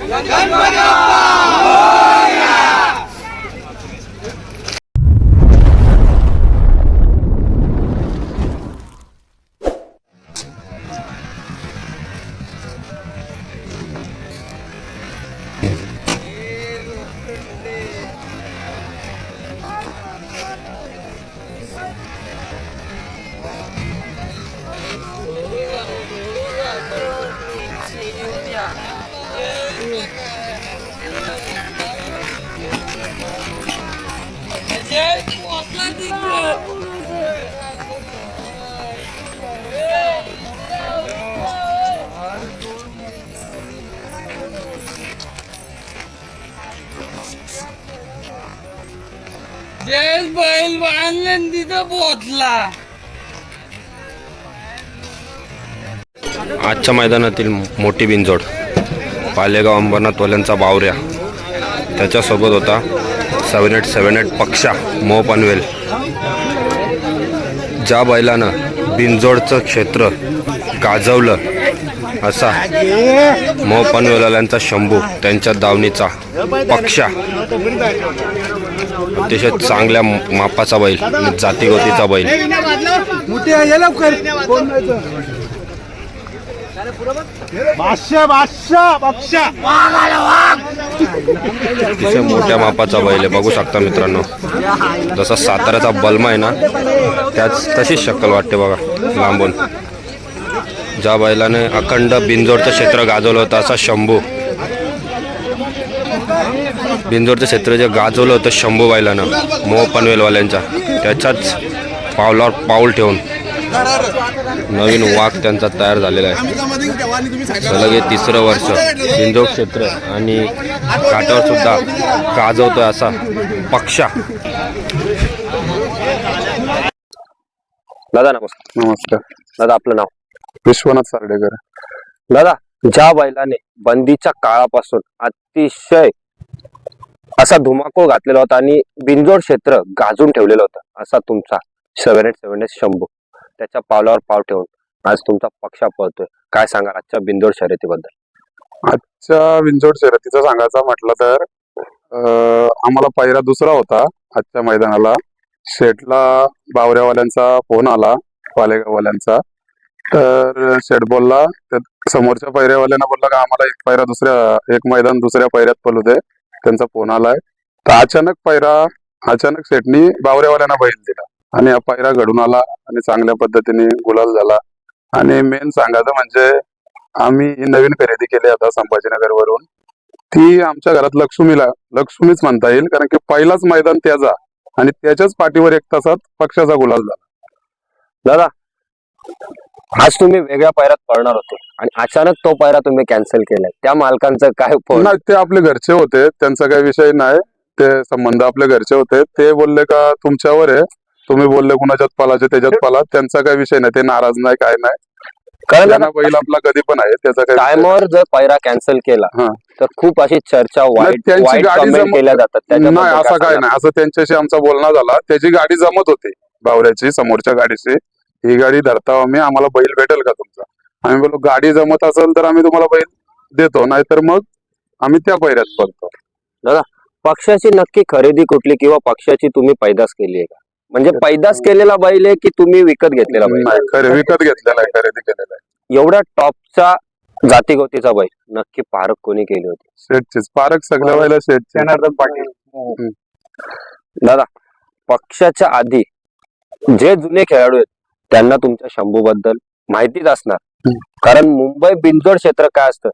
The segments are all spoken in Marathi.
बैल आनंदीचा पोचला. आजच्या मैदानातील मोठी बिनजोड पालेगाव अंबरनाथ वाल्यांचा बावऱ्या, त्याच्यासोबत होता 7878 पक्षा मो पनवेल. ज्या बैलानं बिनजोडचं क्षेत्र गाजवलं असा मो पनवेलवाल्यांचा शंभू, त्यांच्या दावणीचा पक्षा. अतिशय चांगल्या मापाचा बैल आणि जातीगोतीचा बैल. अतिशय मोठ्या मापाचा बैल आहे, बघू शकता मित्रांनो. जसा साताऱ्याचा बलमा आहे ना, त्याच तशीच शक्कल वाटते बघा लांबून. ज्या बैलाने अखंड बिनजोडचं क्षेत्र गाजवलं होतं असा शंभू. बिनजोडचं क्षेत्र जे गाजवलं होतं शंभू बैलानं मोह पनवेलवाल्यांच्या, त्याच्याच पावलावर पाऊल ठेवून नवीन वाघ त्यांचा तयार झालेला आहे. सलग हे 3रं वर्ष बिनजोड क्षेत्र आणि काठावर सुद्धा गाजवतोय असा पक्षा. दादा नमस्कार. नमस्कार दादा, आपलं नाव? विश्वनाथ सार्डेकर. दादा, ज्या बैलाने बंदीच्या काळापासून अतिशय असा धुमाकूळ घातलेला होता आणि बिनजोड क्षेत्र गाजून ठेवलेलं होतं असा तुमचा 7878 शंभू, त्याच्या पावलावर पाव ठेवून आज तुमचा पक्षा पळतोय. काय सांगा आजच्या बिनजोड शर्यतीबद्दल? आजच्या बिनजोड शर्यतीचं सांगायचं म्हटलं तर आम्हाला पहिला दुसरा होता आजच्या मैदानाला. शेटला बावऱ्यावाल्यांचा फोन आला, पालेगाववाल्यांचा. तर शेट बोलला, समोरच्या पैऱ्यावाल्यांना बोलला का आम्हाला एक पैरा एक मैदान दुसऱ्या पैऱ्यात पळू दे. त्यांचा फोन आलाय. तर अचानक शेटनी बावऱ्यावाल्यांना बैल दिला आणि हा पैरा घडून आला आणि चांगल्या पद्धतीने गुलाल झाला. आणि मेन सांगायचं म्हणजे आम्ही ही नवीन खरेदी केली आता संभाजीनगर वरून. ती आमच्या घरात लक्ष्मीच म्हणता येईल, कारण की पहिलाच मैदान त्याचा आणि त्याच्याच पाठीवर 1 तासात पक्षाचा गुलाल झाला. दादा, आज तुम्ही वेगळ्या पायऱ्यात पळणार होते आणि अचानक तो पायरा तुम्ही कॅन्सल केलाय, त्या मालकांचं काय फोन? नाही, ते आपले घरचे होते, त्यांचा काही विषय नाही. ते संबंध आपले घरचे होते. ते बोलले का तुमच्यावर आहे, तुम्ही बोलले कुणाच्यात पालाचे त्याच्यात पाला, त्यांचा काही विषय नाही. ते नाराज नाही, काय नाही. कारण बैल आपला कधी पण आहे, त्याचा काही टायमावर जर पायरा कॅन्सल केला तर खूप अशी चर्चा वाईट कमेंट केल्या जातात. नाही, असं काय नाही. असं त्यांच्याशी आमचा बोलणं झाला. त्याची गाडी जमत होती बावऱ्याची, समोरच्या गाडीची. ही गाडी धरता आम्ही, आम्हाला बैल भेटेल का तुमचा? आम्ही बोललो गाडी जमत असेल तर आम्ही तुम्हाला बैल देतो, नाहीतर मग आम्ही त्या पैऱ्यात पडतो. दादा, पक्षाची नक्की खरेदी कुठली किंवा पक्षाची तुम्ही पैदास केली आहे का? म्हणजे पैदास केलेला बैल आहे की तुम्ही विकत घेतलेला बैल? नाही, विकत घेतलेला आहे, खरेदी केलेला आहे. एवढा टॉपचा जातीगोतीचा बैल नक्की पारख कोणी केली होती? शेटचीच पारख, सगळ्या बैल शेटची. जनार्दन पाटील. दादा, पक्षाच्या आधी जे जुने खेळाडू आहेत त्यांना तुमच्या शंभू बद्दल माहितीच असणार, कारण मुंबई बिनजोड क्षेत्र काय असतं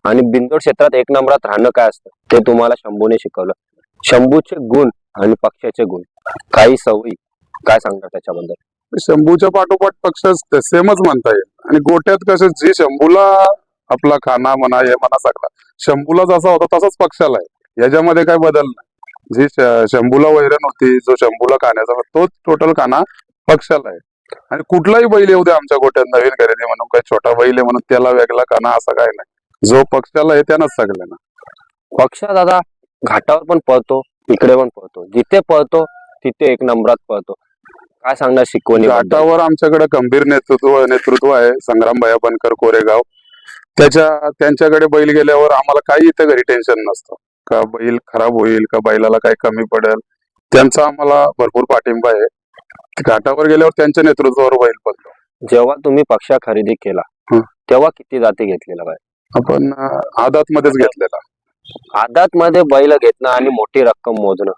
आणि बिनजोड क्षेत्रात 1 नंबरात राहणं काय असतं ते तुम्हाला शंभूने शिकवलं. शंभूचे गुण आणि पक्षाचे गुण, काही सवयी काय सांगणार त्याच्याबद्दल? शंभूच्या पाठोपाठ पक्ष सेमच म्हणता येईल. आणि गोट्यात कसं जी शंभूला आपला खाना म्हणा, हे म्हणा, सगळा शंभूला जसा होता तसाच पक्षाला आहे. याच्यामध्ये काही बदल नाही. जी शंभूला वैरण होती, जो शंभूला खाण्याचा तोच टोटल खाना पक्षाला आहे. आणि कुठलाही बैल येऊ दे आमच्या गोट्यात नवीन खरेदी म्हणून, काही छोटा बैल आहे म्हणून त्याला वेगळा खाना असं काय नाही. जो पक्षाला आहे त्यानंच सगळ्यांना. पक्ष दादा घाटावर पण पळतो, इकडे पण पळतो, जिथे पळतो तिथे 1 नंबरात पळतो. काय सांगणार शिकवणी? घाटावर आमच्याकडे गंभीर नेतृत्व आहे. संग्राम भैया बनकर, कोरेगाव. त्यांच्याकडे बैल गेल्यावर आम्हाला काही इथं घरी टेन्शन नसतं का बैल खराब होईल का बैलाला काही कमी पडेल. त्यांचा आम्हाला भरपूर पाठिंबा आहे. घाटावर गेल्यावर त्यांच्या नेतृत्वावर बैल पडतो. जेव्हा तुम्ही पक्षा खरेदी केला हं. तेव्हा किती जाती घेतलेला बाय? आपण आदात मध्येच घेतलेला. आदात मध्ये बैल घेतणं आणि मोठी रक्कम मोजणं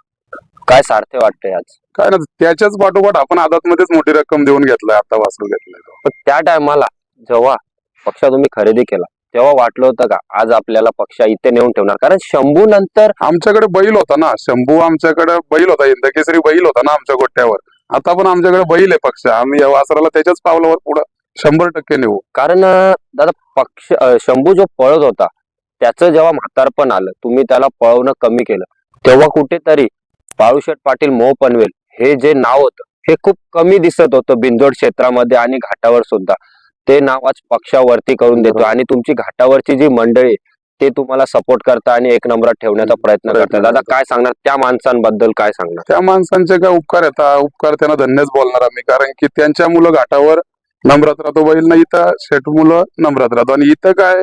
काय सारखे वाटतंय आज? काय ना त्याच्याच पाठोपाठ आपण आदात मध्येच मोठी रक्कम देऊन घेतलाय, आता वासरू घेतलाय तो. पण त्या टायमाला जेव्हा पक्षा तुम्ही खरेदी केला तेव्हा वाटलं होतं का आज आपल्याला पक्षा इथे नेऊन ठेवणार? कारण शंभू नंतर आमच्याकडे बैल होता ना, शंभू आमच्याकडे बैल होता, इंदकेसरी बैल होता ना आमच्या गोट्यावर. आता पण आमच्याकडे बैल आहे पक्ष. आम्ही या वासराला त्याच्याच पावलावर पुढे 100% नेऊ. कारण दादा पक्ष शंभू जो पळत होता त्याचं जेव्हा म्हातारपण आलं तुम्ही त्याला पळवणं कमी केलं तेव्हा कुठेतरी बाळूशेठ पाटील मोह पनवेल हे जे नाव होतं हे खूप कमी दिसत होतं बिंजोड क्षेत्रामध्ये आणि घाटावर सुद्धा. ते नाव आज पक्षावरती करून देतो आणि तुमची घाटावरची जी मंडळी ते तुम्हाला सपोर्ट करता आणि एक नंबरात ठेवण्याचा प्रयत्न करतात. दादा काय सांगणार त्या माणसांबद्दल? काय सांगणार? त्या माणसांचे काय उपकार येतात, उपकार त्यांना धन्यच बोलणार आम्ही. कारण की त्यांच्या मुलं घाटावर नम्रात राहतो बैल ना, इथं शेट मुलं नम्रात राहतो. आणि इथं काय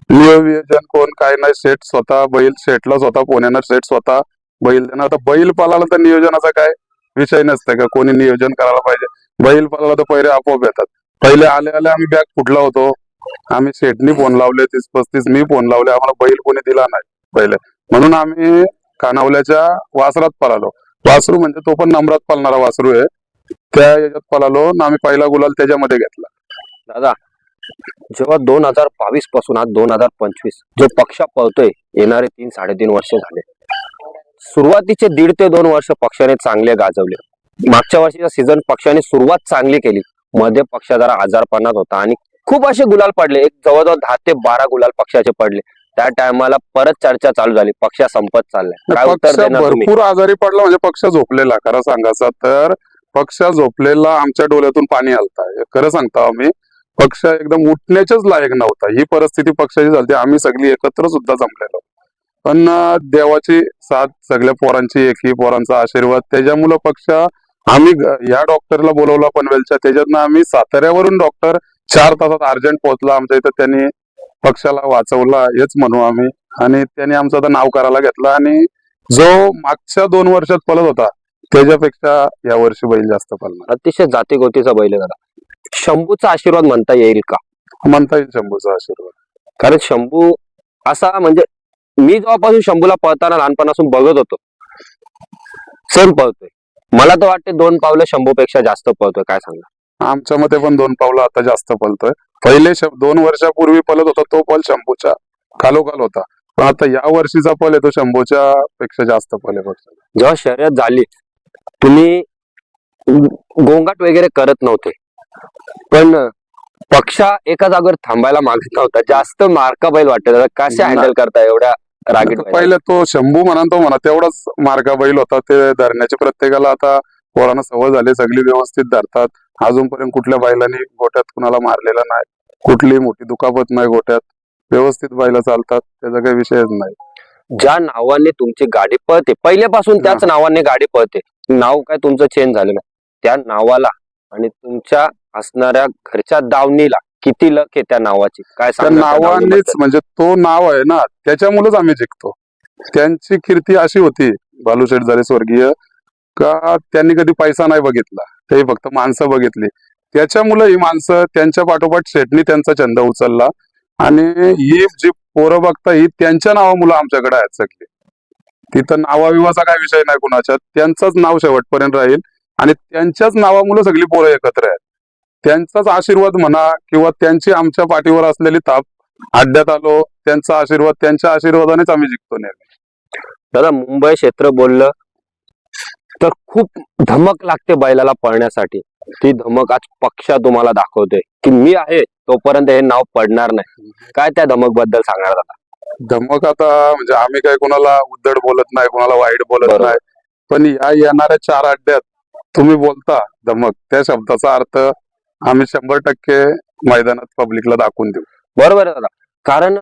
नियोजन कोण काय नाही, शेट स्वतः बैल, शेटला स्वतः पुण्यानं शेट स्वतः बैल देणार. आता बैल पालाला तर नियोजनाचा काय विषय नसतं का कोणी नियोजन करायला पाहिजे. बैल पालाला तर पहिले आपोआप येतात. पहिले आले आले आम्ही बॅग फुटला होतो, आम्ही शेटनी फोन लावले 30-35 मी फोन लावले, आम्हाला बैल कोणी दिला नाही पहिले. म्हणून आम्ही खानावल्याच्या वासरात पळालो. वासरू म्हणजे तो पण नम्रात पळणारा वासरू आहे, त्या याच्यात पळालो ना आम्ही. पहिला गुलाल त्याच्यामध्ये घेतला. दादा जेव्हा 2022 पासून आज 2025 जो पक्ष पळतोय येणारे 3-3.5 वर्ष झाले. सुरुवातीचे 1.5 ते 2 वर्ष पक्षाने चांगले गाजवले. मागच्या वर्षीचा सीझन पक्षाने सुरुवात चांगली केली, मध्ये पक्ष जरा आजारपणात होता आणि खूप असे गुलाल पडले. एक जवळजवळ 10 ते 12 गुलाल पक्षाचे पडले. त्या टायमाला परत चर्चा चालू झाली पक्ष संपत चाललाय. काय उत्तर पक्ष देणार तुम्ही? भरपूर आजारी पडला म्हणजे पक्ष झोपलेला. खरं सांगायचं तर पक्ष झोपलेला आमच्या डोळ्यातून पाणी आलता. खरं सांगतो आम्ही, पक्ष एकदम उठण्याच्याच लायक नव्हता. ही परिस्थिती पक्षाची झाली. आम्ही सगळी एकत्र सुद्धा जमलेलो. पण देवाची साथ, सगळ्या पोरांची एकी पोरांचा आशीर्वाद, त्याच्यामुळं पक्ष आम्ही या डॉक्टरला बोलवला पनवेलच्या, त्याच्यातनं आम्ही साताऱ्यावरून डॉक्टर 4 तासात अर्जंट पोहोचला आमच्या इथं. त्यांनी पक्षाला वाचवला हेच म्हणू आम्ही. आणि त्यांनी आमचं आता नाव करायला घेतलं. आणि जो मागच्या 2 वर्षात पळत होता त्याच्यापेक्षा या वर्षी बैल जास्त पळणार. अतिशय जातीगोतीचा बैल आहे दादा. शंभूचा आशीर्वाद म्हणता येईल का? म्हणता येईल शंभूचा आशीर्वाद. कारण शंभू असा म्हणजे मी जेव्हापासून शंभूला पळताना लहानपणापासून बघत होतो सेम पळतोय. मला तर वाटते 2 पावलं शंभूपेक्षा जास्त पळतोय. काय सांगणार? आमच्या मते पण 2 पावलं आता जास्त पळतोय. पहिले 2 वर्षापूर्वी पळत होता तो पल शंभूच्या खालोखाल होता, पण आता या वर्षीचा पल आहे तो शंभूच्या पेक्षा जास्त पल आहे पक्षाला. जेव्हा शर्यत झाली तुम्ही गोंगाट वगैरे करत नव्हते, पण पक्षा एका जागेवर थांबायला मागत नव्हता. जास्त मार्का बैल वाटत. कसे हँडल करता एवढ्या रागीट बैलाला? पहिले तो शंभू म्हणा तेवढाच मार्गा बैल होता. ते धरण्याचे प्रत्येकाला आता पोरांना सवय झाली, सगळी व्यवस्थित धरतात. अजूनपर्यंत कुठल्या बैलांनी गोट्यात कुणाला मारलेला नाही, कुठली मोठी दुखापत नाही गोट्यात. व्यवस्थित बैल चालतात, त्याचा काही विषयच नाही. ज्या नावाने तुमची गाडी पळते पहिल्यापासून त्याच नावाने गाडी पळते, नाव काय तुमचं चेंज झालं नाही. त्या नावाला आणि तुमच्या असणाऱ्या घरच्या दावणीला किती लक आहे त्या नावाची? काय त्या सांगणार त्या नावानेच दावणीबद्दल? म्हणजे तो नाव आहे ना, त्याच्यामुळेच आम्ही जिंकतो. त्यांची कीर्ती अशी होती बालूशेठ झाले स्वर्गीय, का त्यांनी कधी पैसा नाही बघितला, ते फक्त माणसं बघितली. त्याच्यामुळे ही माणसं त्यांच्या पाठोपाठ शेटनी त्यांचा छंद उचलला. आणि ही जी पोरं बघता ही त्यांच्या नावामुळे आमच्याकडे आहेत सगळी. तिथं नावाविवाचा काय विषय नाही कुणाच्या, त्यांचंच नाव शेवटपर्यंत राहील. आणि त्यांच्याच नावामुळे सगळी पोरं एकत्र आहेत. त्यांचाच आशीर्वाद म्हणा किंवा त्यांची आमच्या पाठीवर असलेली थाप, अड्ड्यात आलो त्यांचा आशीर्वाद, त्यांच्या आशीर्वादानेच आम्ही जिंकतो नेहमी. दादा मुंबई क्षेत्र बोललं तर खूप धमक लागते बैलाला पळण्यासाठी. ती धमक आज पक्ष तुम्हाला दाखवते की मी आहे तोपर्यंत हे नाव पडणार नाही. काय त्या धमक बद्दल सांगणार दादा? धमक आता म्हणजे आम्ही काही कोणाला उद्धड बोलत नाही, कोणाला वाईट बोलत बरोबर. नाही. पण या येणाऱ्या 4 अड्ड्यात तुम्ही बोलता धमक, त्या शब्दाचा अर्थ आम्ही 100% मैदानात पब्लिकला दाखवून देऊ. बरोबर आहे दादा. कारण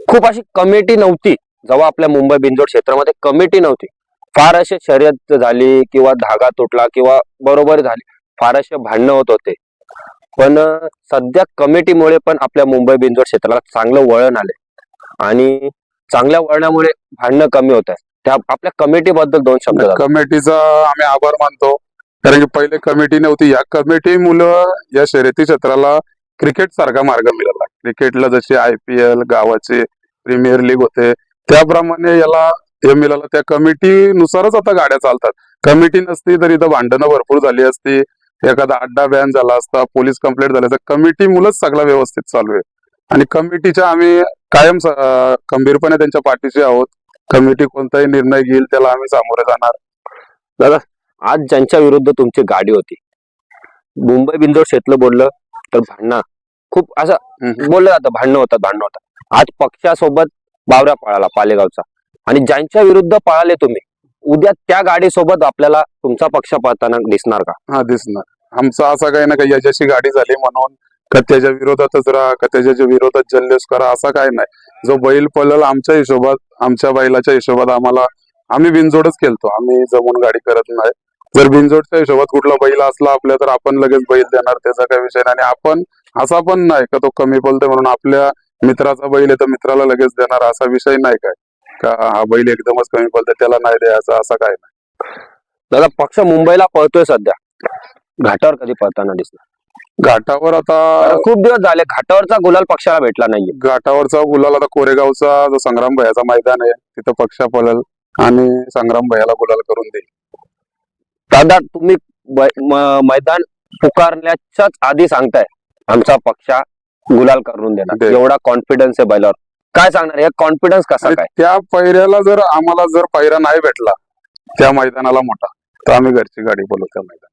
खूप अशी कमिटी नव्हती जेव्हा आपल्या मुंबई बिंजोड क्षेत्रामध्ये कमिटी नव्हती. फार असे शर्यत झाली किंवा धागा तुटला किंवा बरोबर झाली, फार असे भांडणं होत होते. पण सध्या कमिटीमुळे पण आपल्या मुंबई बिनजोड क्षेत्राला चांगलं वळण आले आणि चांगल्या वळणामुळे भांडणं कमी होत आहे. त्या आपल्या कमिटी बद्दल 2 शब्द दादा. कमिटीचा आम्ही आभार मानतो, कारण की पहिले कमिटी नव्हती. या कमिटीमुळं या शर्यती क्षेत्राला क्रिकेट सारखा मार्ग मिळाला. क्रिकेटला जसे IPL गावाचे प्रीमियर लीग होते, त्याप्रमाणे याला हे मिळालं. त्या कमिटीनुसारच आता गाड्या चालतात. कमिटी नसती तर इथं भांडणं भरपूर झाली असती, एखादा अड्डा बॅन झाला असता, पोलीस कंप्लेंट झाली असता. कमिटीमुळेच सगळं व्यवस्थित चालू आहे आणि कमिटीच्या आम्ही कायम खंबीरपणे त्यांच्या पाठीशी आहोत. कमिटी कोणताही निर्णय घेईल त्याला आम्ही सामोरे जाणार. दादा, आज ज्यांच्या विरुद्ध तुमची गाडी होती, मुंबई बिनजोड क्षेत्र बोललं तर भांडणं खूप असं बोललं जातं, भांडणं होतात. आज पक्षासोबत बावऱ्या पळाला पालेगावचा आणि ज्यांच्या विरुद्ध पळाले तुम्ही, उद्या त्या गाडीसोबत आपल्याला तुमचा पक्ष पळताना दिसणार का? हा, दिसणार. आमचं असं काही ना काही याच्याशी गाडी झाली म्हणून का त्याच्या विरोधातच राहा, का त्याच्या विरोधात जल्लोष करा, असं काय नाही. जो बैल पळल आमच्या हिशोबात, आमच्या बैलाच्या हिशोबात आम्ही बिनजोडच खेळतो. आम्ही जमून गाडी करत नाही. जर बिनजोडच्या हिशोबात कुठला बैल असला आपल्या तर आपण लगेच बैल देणार, त्याचा काही विषय नाही. आणि आपण असा पण नाही का तो कमी पळतोय म्हणून आपल्या मित्राचा बैल आहे तर मित्राला लगेच देणार, असा विषय नाही काय का हा बैल एकदमच कमी पळतोय त्याला नाही द्यायचा, असं काय नाही. दादा, पक्ष मुंबईला पळतोय सध्या, घाटावर कधी पळताना दिसणार? घाटावर आता खूप दिवस झाले घाटावरचा गुलाल पक्षाला भेटला नाहीये. घाटावरचा गुलाल आता कोरेगावचा जो संग्राम भैयाचा मैदान आहे तिथं पक्ष पळल आणि संग्राम भैयाला गुलाल करून देईल. दादा, तुम्ही मैदान पुकारण्याच्याच आधी सांगताय आमचा पक्ष गुलाल करून देणार, दे. एवढा कॉन्फिडन्स आहे बैलावर. काय सांगणार, हे कॉन्फिडन्स कसा आणि काय? त्या पैऱ्याला जर आम्हाला पैरा नाही भेटला त्या मैदानाला मोठा, तर आम्ही घरची गाडी बोलू त्या मैदानाला.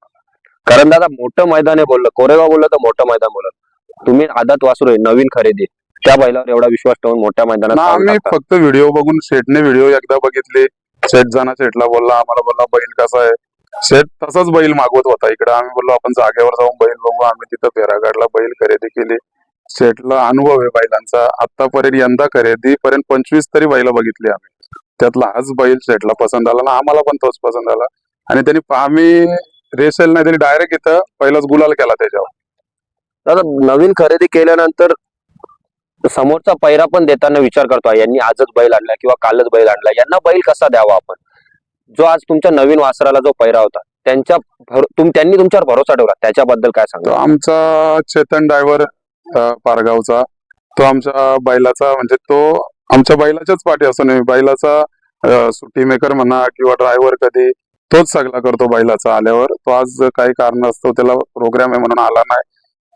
कारण दादा, मोठं मैदान आहे बोललं, कोरेगाव बोललं तर मोठं मैदान बोललं. तुम्ही आदत वासरू आहे, नवीन खरेदी, त्या बैलावर एवढा विश्वास ठेवून मोठ्या मैदानात ना, पाऊल आम्ही टाकता. फक्त व्हिडिओ बघून शेटने व्हिडिओ एकदा बघितले. शेट शेटला बोलला, आम्हाला बोलला बैल कसा आहे. शेट तसाच बैल मागवत होता इकडे. आम्ही बोललो आपण जागेवर जाऊन बैल बघू. आम्ही तिथं फेरा काढला, बैल खरेदी केली. शेटला अनुभव आहे बैलांचा. आतापर्यंत यंदा खरेदीपर्यंत 25 तरी बैल बघितली आम्ही. त्यातला हाच बैल शेटला पसंत आला ना, आम्हाला पण तोच पसंत आला. आणि त्यांनी आम्ही रेसेल नाही त्यांनी डायरेक्ट इथं पहिलाच गुलाल केला त्याच्यावर. दादा, नवीन खरेदी केल्यानंतर समोरचा पैरा पण देताना विचार करतो, यांनी आजच बैल आणला किंवा कालच बैल आणला, यांना बैल कसा द्यावा आपण. जो आज तुमच्या नवीन वासराला जो पैरा होता त्यांनी तुमच्यावर भरोसा ठेवला, त्याच्याबद्दल काय तो सांगा? आमचा चेतन ड्रायव्हर पारगावचा, तो आमच्या बैलाचा म्हणजे तो आमच्या बैलाच्याच पाठी असं नाही, बैलाचा सुट्टी मेकर म्हणा किंवा ड्रायव्हर कधी तोच सगळा करतो बैलाचा. आल्यावर तो आज काही कारण असतो त्याला प्रोग्राम आहे म्हणून आला नाही.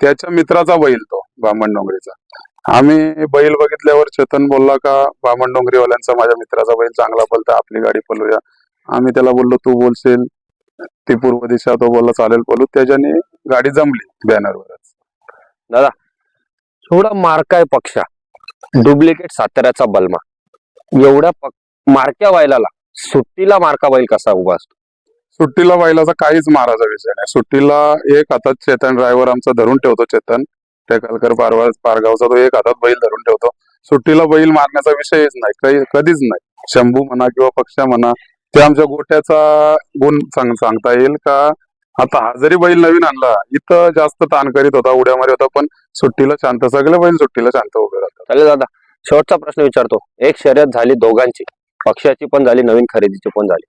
त्याच्या मित्राचा बैल तो बामण डोंगरीचा. आम्ही बैल बघितल्यावर चेतन बोलला का बामण डोंगरीवाल्यांचा माझ्या मित्राचा बैल चांगला पळता, आपली गाडी पळूया. आम्ही त्याला बोललो तू बोलशील ती पूर्व दिशा, तो बोलला चालेल पळू. त्याच्याने गाडी जमली बॅनरवरच. दादा, थोडा मार्का आहे पक्षा, डुप्लिकेट साताऱ्याचा बलमा, एवढ्या मार्क्या बैलाला सुट्टीला मार्का बैल कसा उभा असतो? सुट्टीला बैलाचा काहीच माराचा विषय नाही. सुट्टीला एक हातात चेतन ड्रायव्हर आमचा धरून ठेवतो. चेतन टेकलकर पारगावचा तो एक हातात बैल धरून ठेवतो. सुट्टीला बैल मारण्याचा विषयच नाही, कधीच नाही. शंभू म्हणा किंवा पक्ष म्हणा, ते आमच्या गोट्याचा गुण सांगता येईल का. आता हा जरी बैल नवीन आणला, इथं जास्त ताण करीत होता, उड्या मारी होता, पण सुट्टीला शांत, सगळे बैल सुट्टीला शांत उभे राहतात. चालेल दादा, शेवटचा प्रश्न विचारतो. एक शर्यत झाली दोघांची, पक्षाची पण झाली, नवीन खरेदीची पण झाली.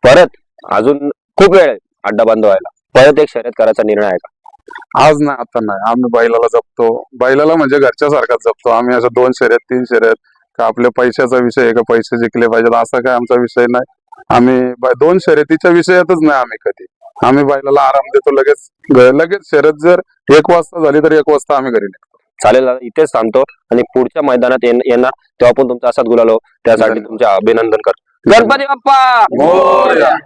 परत अजून खूप वेळ आहे अड्डा बंद व्हायला, परत एक शर्यत करायचा निर्णय आहे का? आज नाही, आता नाही. आम्ही बैलाला जपतो, बैलाला म्हणजे घरच्या सारखाच जपतो. आम्ही असं 2 शर्यत 3 शर्यत का आपल्या पैशाचा विषय आहे का पैसे जिंकले पाहिजेत असा काय आमचा विषय नाही. आम्ही 2 शर्यतीच्या विषयातच नाही आम्ही कधी. आम्ही बैलाला आराम देतो, लगेच शर्यत जर 1 वाजता झाली तर 1 वाजता आम्ही घरी निघतो. चालेल दादा, इथेच थांबतो आणि पुढच्या मैदानात येणार तेव्हा पण तुमचा असाच गुलाल हो, त्यासाठी तुमचे अभिनंदन करतो. गणपती बाप्पा मोरया.